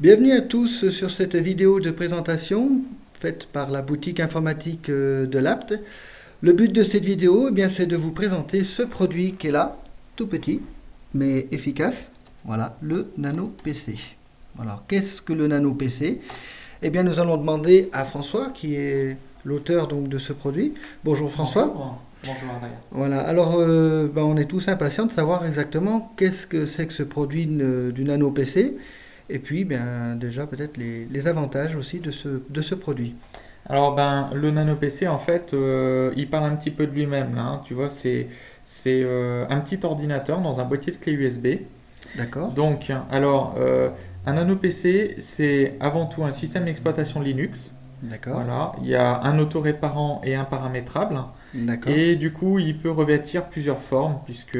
Bienvenue à tous sur cette vidéo de présentation faite par la boutique informatique de l'Apt. Le but de cette vidéo, eh bien, c'est de vous présenter ce produit qui est là, tout petit, mais efficace. Voilà, le Nano PC. Alors, qu'est-ce que le Nano PC? Eh bien, nous allons demander à François, qui est l'auteur donc de ce produit. Bonjour François. Bonjour, bonjour Adrien. Voilà, alors on est tous impatients de savoir exactement qu'est-ce que c'est que ce produit du Nano PC. Et puis, bien, déjà, peut-être les avantages aussi de ce produit. Alors le Nano PC en fait, il parle un petit peu de lui-même là, hein. Tu vois, c'est un petit ordinateur dans un boîtier de clé USB. D'accord? Donc un Nano PC c'est avant tout un système d'exploitation Linux. D'accord? Voilà, il y a un autoréparant et un paramétrable. D'accord? Et du coup, il peut revêtir plusieurs formes puisque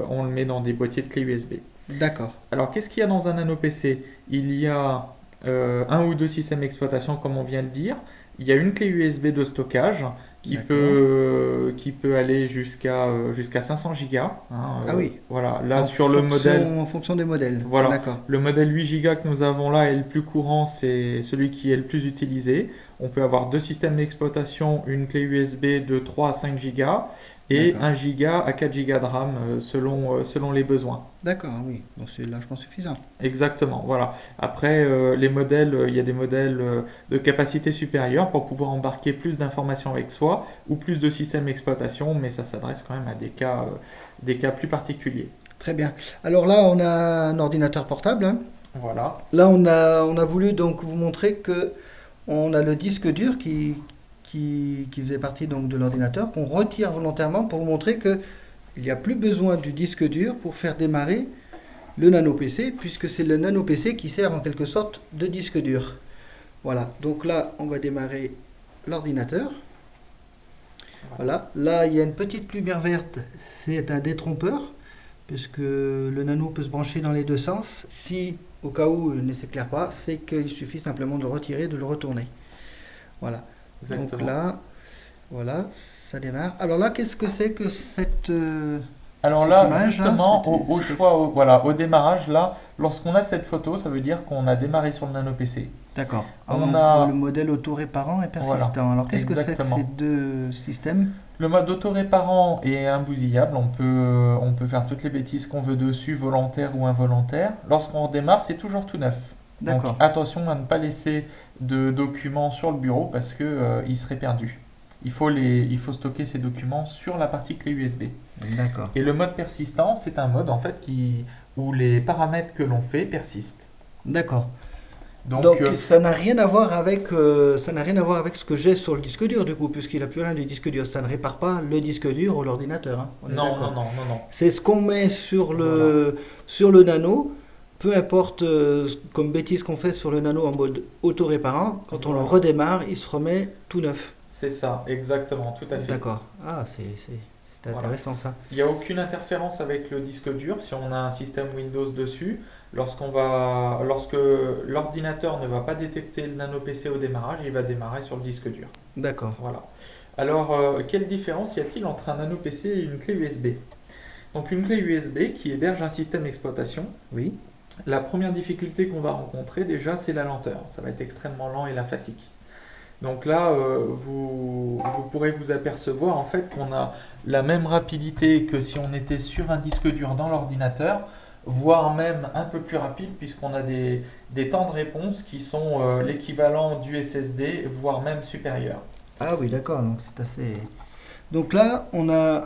on le met dans des boîtiers de clé USB. D'accord. Alors, qu'est-ce qu'il y a dans un nano PC? Il y a un ou deux systèmes d'exploitation, comme on vient de dire. Il y a une clé USB de stockage D'accord. qui peut aller jusqu'à 500 gigas, hein, Ah oui, voilà, là sur le modèle, en fonction des modèles. voilà, D'accord. le modèle 8 gigas que nous avons là est le plus courant, c'est celui qui est le plus utilisé. On peut avoir deux systèmes d'exploitation, une clé USB de 3 à 5 gigas et D'accord. 1 giga à 4 gigas de RAM selon les besoins. D'accord, oui. Donc c'est largement suffisant. Exactement, voilà. Après, les modèles, il y a des modèles de capacité supérieure pour pouvoir embarquer plus d'informations avec soi ou plus de systèmes d'exploitation, mais ça s'adresse quand même à des cas plus particuliers. Très bien. Alors là, on a un ordinateur portable, hein. Voilà, Là, on a voulu donc vous montrer que on a le disque dur qui faisait partie donc de l'ordinateur, qu'on retire volontairement pour vous montrer que il n'y a plus besoin du disque dur pour faire démarrer le Nano PC, puisque c'est le Nano PC qui sert en quelque sorte de disque dur. Voilà, donc là, on va démarrer l'ordinateur. voilà. Voilà, là, il y a une petite lumière verte, c'est un détrompeur, puisque le Nano peut se brancher dans les deux sens. Si, au cas où il ne s'éclaire pas, c'est qu'il suffit simplement de le retirer, de le retourner. Voilà, donc Exactement. là, voilà, ça démarre. Alors là, qu'est-ce que c'est que Alors cette là, image là, justement, au choix, voilà, au démarrage, là, lorsqu'on a cette photo, ça veut dire qu'on a démarré sur le nano PC. D'accord. Ah, On on voit le a, modèle auto-réparant et voilà, persistant. Alors qu'est-ce que c'est que ces exactement. deux systèmes? Le mode auto-réparant est imbousillable, on peut faire toutes les bêtises qu'on veut dessus, volontaires ou involontaires. Lorsqu'on redémarre, c'est toujours tout neuf. Donc D'accord, attention à ne pas laisser de documents sur le bureau parce que, ils seraient perdus. Il faut stocker ces documents sur la partie clé USB. d'accord, Et le mode persistant, c'est un mode en fait où les paramètres que l'on fait persistent. d'accord. Donc, Donc ça n'a rien à voir avec ça n'a rien à voir avec ce que j'ai sur le disque dur du coup, puisqu'il n'a plus rien du disque dur. Ça ne répare pas le disque dur ou l'ordinateur, hein. On est non, non, d'accord. non, non, non. C'est ce qu'on met Voilà, sur le nano, peu importe comme bêtise qu'on fait sur le nano en mode auto-réparant, quand on le voilà. redémarre, il se remet tout neuf. C'est ça, exactement, tout à fait. D'accord. Ah, c'est Voilà. intéressant ça. Il n'y a aucune interférence avec le disque dur si on a un système Windows dessus. Lorsque l'ordinateur ne va pas détecter le nano PC au démarrage, il va démarrer sur le disque dur. D'accord. Voilà. Alors, quelle différence y a-t-il entre un nano PC et une clé USB? Donc, une clé USB qui héberge un système d'exploitation. Oui. La première difficulté qu'on va rencontrer déjà, c'est la lenteur. Ça va être extrêmement lent et la fatigue. Donc là, vous pourrez vous apercevoir en fait qu'on a la même rapidité que si on était sur un disque dur dans l'ordinateur, voire même un peu plus rapide puisqu'on a des temps de réponse qui sont l'équivalent du SSD, voire même supérieur. Ah oui, d'accord. Donc c'est assez. Donc là, on a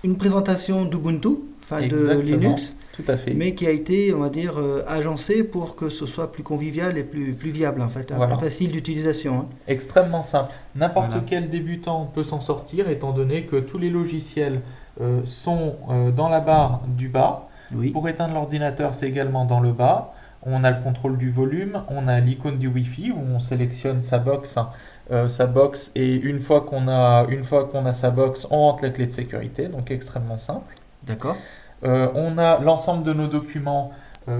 une présentation d'Ubuntu, enfin de Exactement, Linux, tout à fait. mais qui a été, on va dire, agencée pour que ce soit plus convivial et plus viable en fait, hein, plus Voilà. facile d'utilisation, hein. Extrêmement simple. N'importe Voilà. quel débutant peut s'en sortir étant donné que tous les logiciels sont dans la barre du bas. Oui. Pour éteindre l'ordinateur, c'est également dans le bas. On a le contrôle du volume, on a l'icône du Wi-Fi où on sélectionne sa box et une fois qu'on a sa box, on rentre la clé de sécurité, donc extrêmement simple. D'accord. On a l'ensemble de nos documents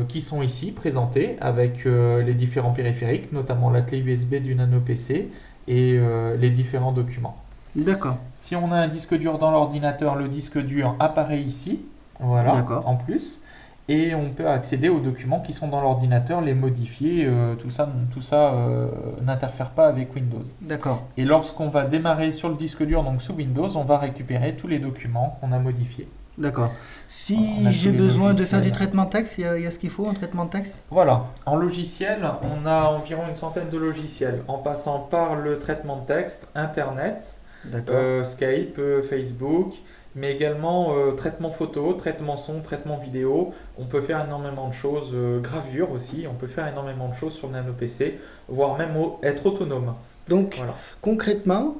qui sont ici présentés avec les différents périphériques, notamment la clé USB du Nano PC et les différents documents. D'accord. Si on a un disque dur dans l'ordinateur, le disque dur apparaît ici, voilà, D'accord. en plus. et on peut accéder aux documents qui sont dans l'ordinateur, les modifier, tout ça n'interfère pas avec Windows. D'accord. Et lorsqu'on va démarrer sur le disque dur, donc sous Windows, on va récupérer tous les documents qu'on a modifiés. D'accord. Si On a j'ai tous les besoin de faire du logiciels. traitement de texte, il y a ce qu'il faut en traitement de texte? Voilà, en logiciel, on a environ une centaine de logiciels, en passant par le traitement de texte, Internet, D'accord. Skype, Facebook, mais également traitement photo, traitement son, traitement vidéo. On peut faire énormément de choses, gravure aussi, on peut faire énormément de choses sur le Nano PC, voire même être autonome. Donc, Voilà. concrètement,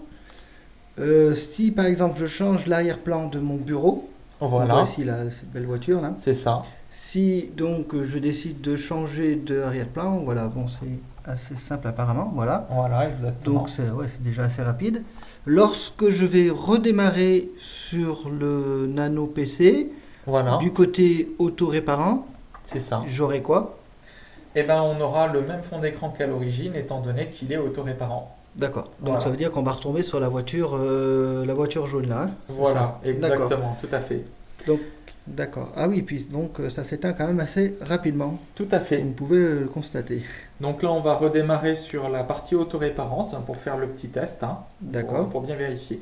si par exemple je change l'arrière-plan de mon bureau, on voit Voilà, ici cette belle voiture là. c'est ça. Si donc je décide de changer de arrière-plan, voilà, bon c'est assez simple apparemment, voilà. Voilà, exactement. Donc c'est déjà assez rapide. Lorsque je vais redémarrer sur le Nano PC, Voilà, du côté auto-réparant, c'est ça. j'aurai quoi? Et ben, on aura le même fond d'écran qu'à l'origine, étant donné qu'il est auto-réparant. D'accord. Donc Voilà. ça veut dire qu'on va retomber sur la voiture jaune là, hein. Voilà, C'est ça. D'accord. exactement, tout à fait. Donc, d'accord. Ah oui, puis donc ça s'éteint quand même assez rapidement. Tout à fait. Vous pouvez le constater. Donc là, on va redémarrer sur la partie autoréparante pour faire le petit test, hein, D'accord. pour bien vérifier.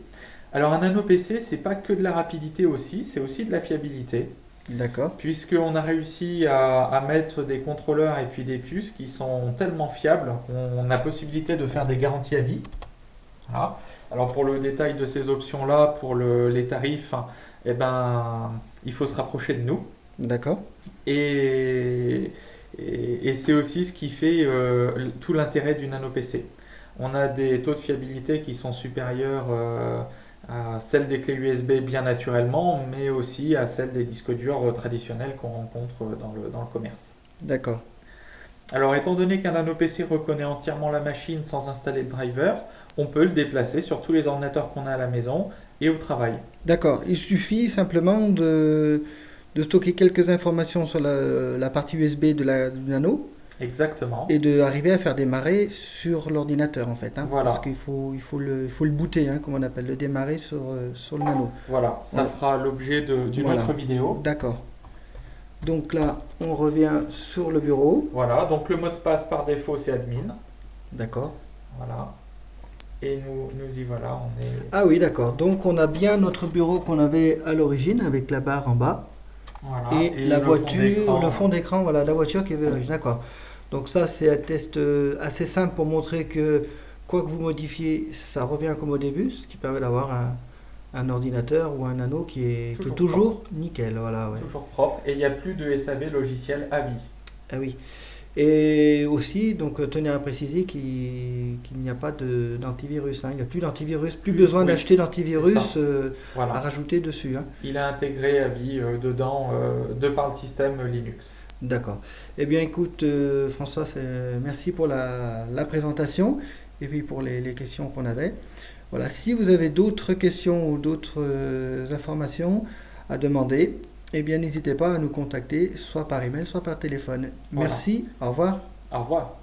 Alors un Nano PC, c'est pas que de la rapidité aussi, c'est aussi de la fiabilité, D'accord. puisqu'on a réussi à mettre des contrôleurs et puis des puces qui sont tellement fiables qu'on a possibilité de faire des garanties à vie. Voilà. Alors pour le détail de ces options-là, pour les tarifs, eh ben, il faut se rapprocher de nous. D'accord. Et c'est aussi ce qui fait tout l'intérêt du Nano PC. On a des taux de fiabilité qui sont supérieurs à celles des clés USB bien naturellement, mais aussi à celles des disques durs traditionnels qu'on rencontre dans le commerce. D'accord. Alors étant donné qu'un Nano PC reconnaît entièrement la machine sans installer de driver, on peut le déplacer sur tous les ordinateurs qu'on a à la maison et au travail. D'accord. Il suffit simplement de stocker quelques informations sur la partie USB du Nano Exactement. et d'arriver à faire démarrer sur l'ordinateur en fait, hein. Voilà. Parce il faut le booter, hein, comme on appelle, le démarrer sur le Nano. Voilà, ça Voilà. fera l'objet d'une Voilà. autre vidéo. D'accord. Donc là, on revient sur le bureau. Voilà, donc le mot de passe par défaut c'est admin. D'accord. Voilà. Et nous y voilà, on est. Ah oui, d'accord. Donc on a bien notre bureau qu'on avait à l'origine avec la barre en bas Voilà. et la le fond voiture, d'écran. le fond d'écran, voilà, la voiture qui est à l'origine. D'accord. Donc ça, c'est un test assez simple pour montrer que quoi que vous modifiez, ça revient comme au début, ce qui permet d'avoir un ordinateur ou un Nano qui est toujours nickel. Voilà, ouais. Toujours propre. Et il n'y a plus de SAV logiciel à vie. Ah oui. Et aussi, donc, tenir à préciser qu'il n'y a pas d'antivirus, hein. Il n'y a plus d'antivirus, plus besoin Oui, d'acheter d'antivirus c'est ça. à Voilà. rajouter dessus, hein. Il est intégré à vie dedans de par le système Linux. D'accord. Eh bien, écoute, François, merci pour la présentation et puis pour les questions qu'on avait. Voilà, si vous avez d'autres questions ou d'autres informations à demander, eh bien, n'hésitez pas à nous contacter, soit par email, soit par téléphone. Voilà. Merci, au revoir. Au revoir.